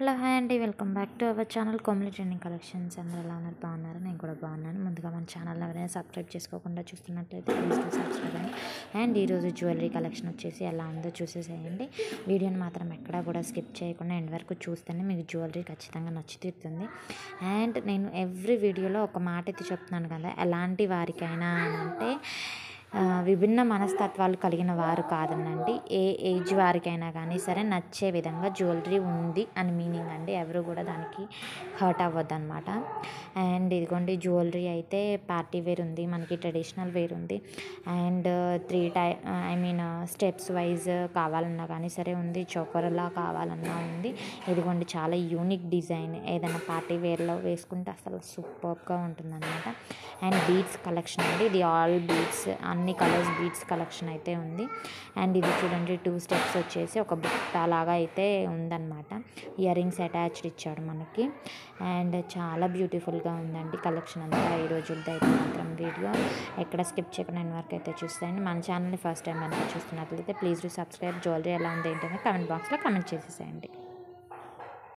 Hello hi అండి, welcome back to our channel Komali trending collections. అందరూ ఎలా ఉన్నారు? బాగున్నారు? నేను కూడా బాగున్నాను. ముందుగా మన ఛానల్ ఎవరైనా సబ్స్క్రైబ్ చేసుకోకుండా చూస్తున్నట్లయితే ప్లీజ్ టు సబ్స్క్రైబ్ అండి. అండ్ ఈరోజు జ్యువెలరీ కలెక్షన్ వచ్చేసి ఎలా ఉందో చూసేసేయండి. వీడియోని మాత్రం ఎక్కడా కూడా స్కిప్ చేయకుండా ఎండ్ వరకు చూస్తేనే మీకు జ్యువెలరీ ఖచ్చితంగా నచ్చుతుంది. అండ్ నేను ఎవ్రీ వీడియోలో ఒక మాట అయితే చెప్తున్నాను కదా, ఎలాంటి వారికైనా అంటే విభిన్న మనస్తత్వాలు కలిగిన వారు కాదనండి, ఏ ఏజ్ వారికైనా కానీ సరే నచ్చే విధంగా జ్యువెలరీ ఉంది అని మీనింగ్ అండి. ఎవరు కూడా దానికి హర్ట్ అవ్వద్దు అనమాట. అండ్ ఇదిగోండి జ్యువెలరీ అయితే పార్టీ వేర్ ఉంది, మనకి ట్రెడిషనల్ వేర్ ఉంది. అండ్ స్టెప్స్ వైజ్ కావాలన్నా కానీ సరే ఉంది, చోకర్లా కావాలన్నా ఉంది. ఇదిగోండి చాలా యూనిక్ డిజైన్, ఏదైనా పార్టీ వేర్లో వేసుకుంటే అసలు సూపర్గా ఉంటుందన్నమాట. అండ్ బీడ్స్ కలెక్షన్ అండి, ఇది ఆల్ బీడ్స్, అన్ని కలర్స్ బీడ్స్ కలెక్షన్ అయితే ఉంది. అండ్ ఇది చూడండి 2 స్టెప్స్ వచ్చేసి ఒక బుట్ట లాగా అయితే ఉందన్నమాట. ఇయర్ రింగ్స్ అటాచ్డ్ ఇచ్చాడు మనకి. అండ్ చాలా బ్యూటిఫుల్గా ఉందండి కలెక్షన్ అంతా. ఈ రోజులతో అయితే మాత్రం వీడియో ఎక్కడ స్కిప్ చేయకుండా నేను వరకు అయితే చూస్తాయండి. మన ఛానల్ని ఫస్ట్ టైం కనుక చూస్తున్నట్లయితే ప్లీజ్ డూ సబ్స్క్రైబ్. జ్యువెలరీ ఎలా ఉంది ఏంటనే కామెంట్ బాక్స్లో కామెంట్ చేసేసేయండి.